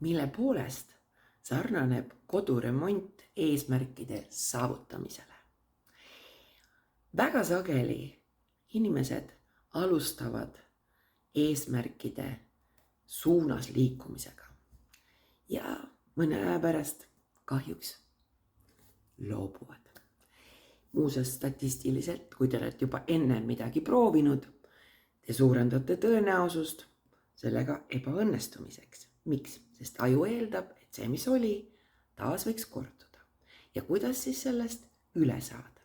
mille poolest sarnaneb koduremont eesmärkide saavutamisele. Väga sageli inimesed alustavad eesmärkide suunas liikumisega ja mõne aja pärast kahjuks loobuvad. Muuseas statistiliselt, kui te olete juba enne midagi proovinud, te suurendate tõenäosust sellega ebaõnnestumiseks. Miks? Sest aju eeldab, et see, mis oli, taas võiks korduda. Ja kuidas siis sellest üle saada?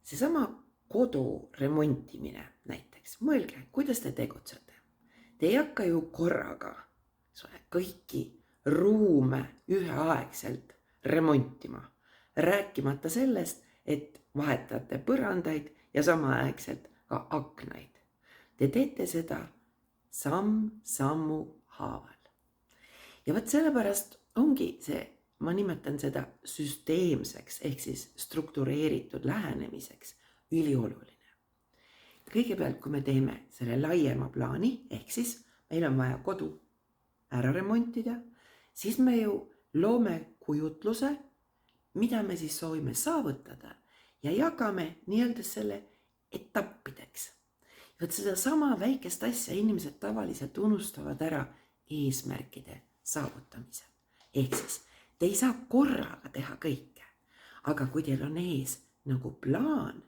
Seesama kodu remontimine näiteks. Mõelge, kuidas te tegutsete. Te ei hakka ju korraga kõiki ruume üheaegselt remontima. Rääkimata sellest, et vahetate põrandaid ja samaaegselt ka aknaid. Te teete seda samm-sammu haaval. Ja võt sellepärast ongi see, ma nimetan seda süsteemseks ehk siis struktureeritud lähenemiseks ülioluline. Kõigepealt, kui me teeme selle laiema plaani, ehk siis meil on vaja kodu ära remontida, siis me ju loome kujutluse, mida me siis soovime saavutada ja jagame nii-öelda selle etappideks. Ja seda sama väikest asja inimesed tavaliselt unustavad ära eesmärkide saavutamisel. Ehk siis te ei saa korraga teha kõike, aga kui teil on ees nagu plaan,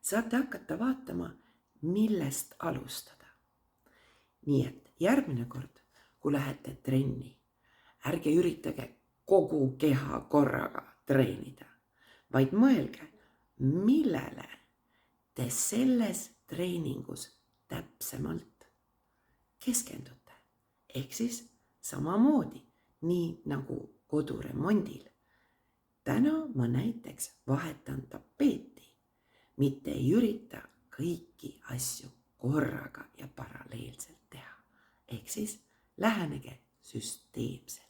saate hakata vaatama, millest alustada. Nii et järgmine kord, kui lähete trenni, ärge üritage kogu keha korraga treenida, vaid mõelge, millele te selles treeningus täpsemalt keskendute. Ehk siis samamoodi, nii nagu koduremondil. Täna ma näiteks vahetan tapeeti, mitte ei ürita kõiki asju korraga ja paralleelselt teha. Ehk siis lähenege süsteemselt.